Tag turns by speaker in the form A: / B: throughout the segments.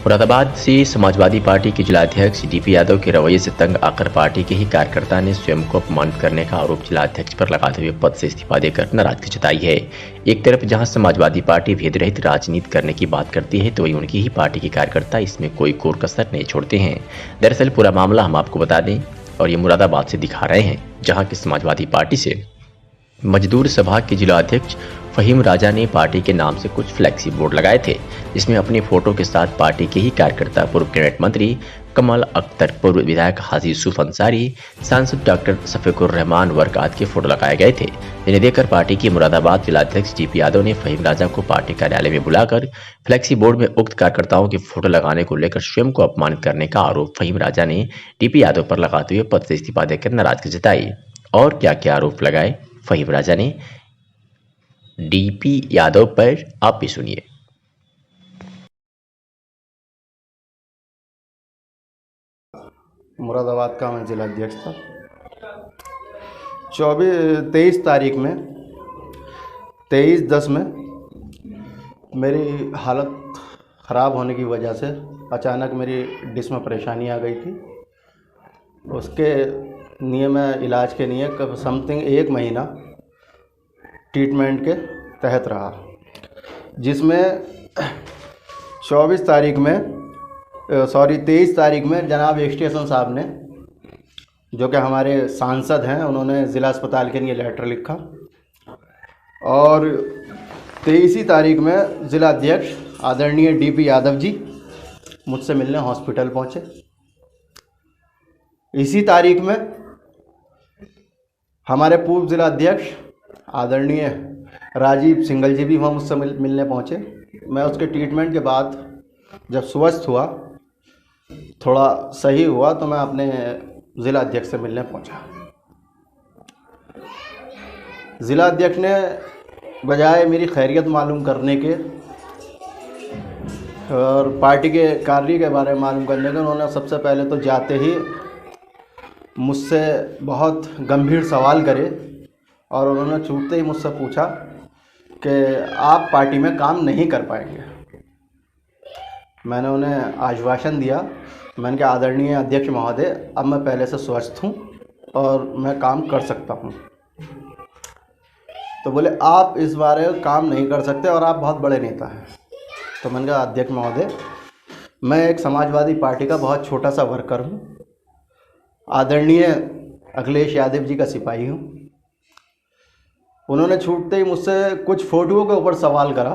A: मुरादाबाद से समाजवादी पार्टी के जिलाध्यक्ष डीपी यादव के रवैये से तंग आकर पार्टी के ही कार्यकर्ता ने स्वयं को अपमानित करने का आरोप जिलाध्यक्ष पर लगाते हुए पद से इस्तीफा देकर नाराजगी जताई है। एक तरफ जहां समाजवादी पार्टी भेद रहित राजनीति करने की बात करती है तो वहीं उनकी ही पार्टी के कार्यकर्ता इसमें कोई कोर कसर नहीं छोड़ते हैं। दरअसल पूरा मामला हम आपको बता दें और ये मुरादाबाद से दिखा रहे हैं, जहाँ की समाजवादी पार्टी से मजदूर सभा के जिलाध्यक्ष फहीम राजा ने पार्टी के नाम से कुछ फ्लैक्सी बोर्ड लगाए थे, जिसमें अपनी फोटो के साथ पार्टी के ही कार्यकर्ता पूर्व कैबिनेट मंत्री कमल अख्तर, पूर्व विधायक हाजी यूसुफ अंसारी, सांसद डॉक्टर शफीकुर रहमान वर्क आदि के फोटो लगाए गए थे, जिन्हें देखकर पार्टी के मुरादाबाद जिलाध्यक्ष डीपी यादव ने फहीम राजा को पार्टी कार्यालय में बुलाकर फ्लैक्सी बोर्ड में उक्त कार्यकर्ताओं की फोटो लगाने को लेकर स्वयं को अपमानित करने का आरोप फहीम राजा ने डीपी यादव पर लगाते हुए पद से इस्तीफा देकर नाराजगी जताई। और क्या क्या आरोप लगाए फहीम राजा ने डीपी यादव पर, आप भी सुनिए।
B: मुरादाबाद का मैं जिलाध्यक्ष था। 23 तारीख में 23/10 में मेरी हालत ख़राब होने की वजह से अचानक मेरी डिस्क में परेशानी आ गई थी। उसके लिए मैं इलाज के लिए समथिंग 1 महीना ट्रीटमेंट के तहत रहा, जिसमें 23 तारीख में जनाब एक्सटेंशन साहब ने, जो कि हमारे सांसद हैं, उन्होंने ज़िला अस्पताल के लिए लेटर लिखा और 23 तारीख में ज़िलाध्यक्ष आदरणीय डीपी यादव जी मुझसे मिलने हॉस्पिटल पहुंचे। इसी तारीख में हमारे पूर्व ज़िलाध्यक्ष आदरणीय राजीव सिंगल जी भी वहाँ मुझसे मिलने पहुँचे। मैं उसके ट्रीटमेंट के बाद जब स्वस्थ हुआ, थोड़ा सही हुआ, तो मैं अपने ज़िला अध्यक्ष से मिलने पहुँचा। ज़िला अध्यक्ष ने बजाय मेरी खैरियत मालूम करने के और पार्टी के कार्य के बारे में मालूम करने के, उन्होंने सबसे पहले तो जाते ही मुझसे बहुत गंभीर सवाल करे और उन्होंने छूटते ही मुझसे पूछा कि आप पार्टी में काम नहीं कर पाएंगे। मैंने उन्हें आश्वासन दिया, मैंने कहा आदरणीय अध्यक्ष महोदय, अब मैं पहले से स्वस्थ हूँ और मैं काम कर सकता हूँ। तो बोले आप इस बारे में काम नहीं कर सकते और आप बहुत बड़े नेता हैं। तो मैंने कहा अध्यक्ष महोदय, मैं एक समाजवादी पार्टी का बहुत छोटा सा वर्कर हूँ, आदरणीय अखिलेश यादव जी का सिपाही हूँ। उन्होंने छूटते ही मुझसे कुछ फ़ोटोओं के ऊपर सवाल करा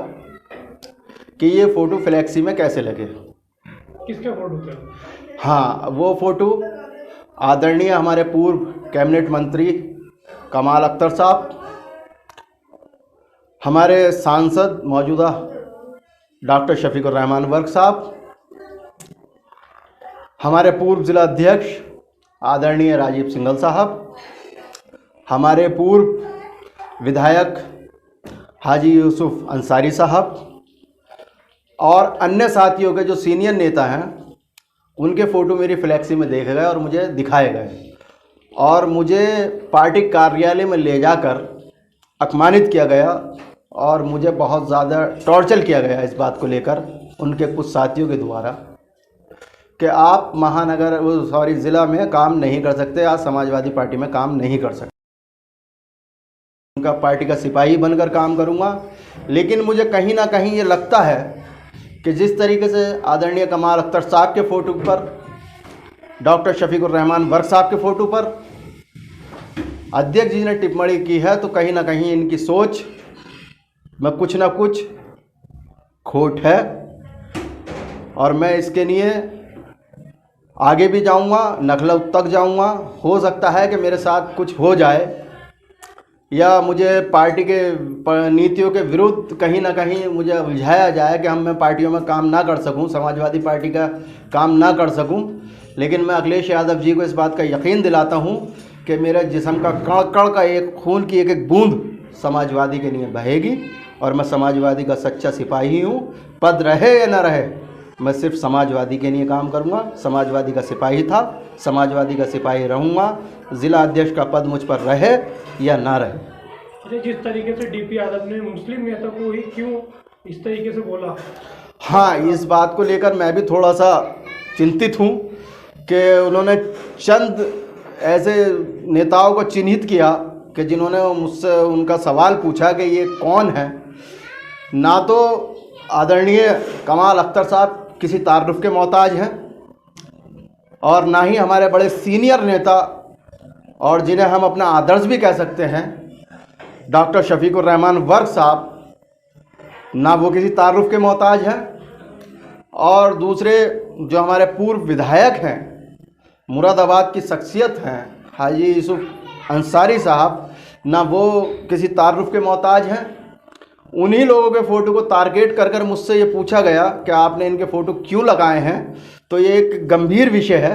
B: कि ये फ़ोटो फ्लैक्सी में कैसे लगे।
C: किसके फ़ोटो थे?
B: हाँ, वो फ़ोटो आदरणीय हमारे पूर्व कैबिनेट मंत्री कमाल अख्तर साहब, हमारे सांसद मौजूदा डॉक्टर शफीकुर रहमान वर्क साहब, हमारे पूर्व ज़िला अध्यक्ष आदरणीय राजीव सिंगल साहब, हमारे पूर्व विधायक हाजी यूसुफ अंसारी साहब और अन्य साथियों के जो सीनियर नेता हैं, उनके फ़ोटो मेरी फ्लैक्सी में देखे गए और मुझे दिखाए गए और मुझे पार्टी कार्यालय में ले जाकर अपमानित किया गया और मुझे बहुत ज़्यादा टॉर्चर किया गया इस बात को लेकर उनके कुछ साथियों के द्वारा कि आप ज़िला में काम नहीं कर सकते, आप समाजवादी पार्टी में काम नहीं कर सकते। उनका पार्टी का सिपाही बनकर काम करूंगा। लेकिन मुझे कहीं ना कहीं ये लगता है कि जिस तरीके से आदरणीय कमाल अख्तर साहब के फ़ोटो पर, डॉक्टर शफीकुर रहमान वर्क साहब के फ़ोटो पर अध्यक्ष जी ने टिप्पणी की है, तो कहीं ना कहीं इनकी सोच में कुछ ना कुछ खोट है और मैं इसके लिए आगे भी जाऊंगा, नखलऊ तक जाऊंगा। हो सकता है कि मेरे साथ कुछ हो जाए या मुझे पार्टी के नीतियों के विरुद्ध कहीं ना कहीं मुझे उलझाया जाए कि मैं पार्टियों में काम ना कर सकूं, समाजवादी पार्टी का काम ना कर सकूं। लेकिन मैं अखिलेश यादव जी को इस बात का यकीन दिलाता हूं कि मेरे जिस्म का कण कण का एक खून की एक एक बूंद समाजवादी के लिए बहेगी और मैं समाजवादी का सच्चा सिपाही हूं। पद रहे या ना रहे, मैं सिर्फ समाजवादी के लिए काम करूंगा। समाजवादी का सिपाही था, समाजवादी का सिपाही रहूंगा। ज़िला अध्यक्ष का पद मुझ पर रहे या ना रहे।
C: जिस तरीके से डीपी यादव ने मुस्लिम नेता को ही क्यों इस तरीके से बोला?
B: हाँ, इस बात को लेकर मैं भी थोड़ा सा चिंतित हूँ कि उन्होंने चंद ऐसे नेताओं को चिन्हित किया कि जिन्होंने मुझसे उनका सवाल पूछा कि ये कौन है। ना तो आदरणीय कमाल अख्तर साहब किसी तारुफ के मोहताज हैं और ना ही हमारे बड़े सीनियर नेता और जिन्हें हम अपना आदर्श भी कह सकते हैं डॉक्टर शफीकुर रहमान वर्क साहब, ना वो किसी तारुफ के मोहताज हैं। और दूसरे जो हमारे पूर्व विधायक हैं, मुरादाबाद की शख्सियत हैं हाजी यूसुफ अंसारी साहब, ना वो किसी तारुफ के मोहताज हैं। उन्हीं लोगों के फ़ोटो को टारगेट कर कर मुझसे ये पूछा गया कि आपने इनके फ़ोटो क्यों लगाए हैं। तो ये एक गंभीर विषय है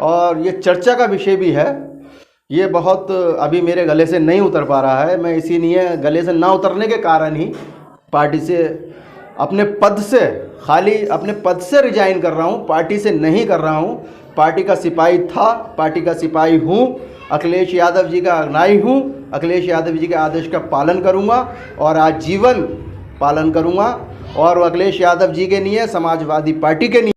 B: और ये चर्चा का विषय भी है। ये बहुत अभी मेरे गले से नहीं उतर पा रहा है। मैं इसीलिए गले से ना उतरने के कारण ही पार्टी से अपने पद से रिजाइन कर रहा हूँ, पार्टी से नहीं कर रहा हूँ। पार्टी का सिपाही था, पार्टी का सिपाही हूँ, अखिलेश यादव जी का अनुयायी हूँ, अखिलेश यादव जी के आदेश का पालन करूँगा और आजीवन पालन करूँगा। और अखिलेश यादव जी के लिए, समाजवादी पार्टी के लिए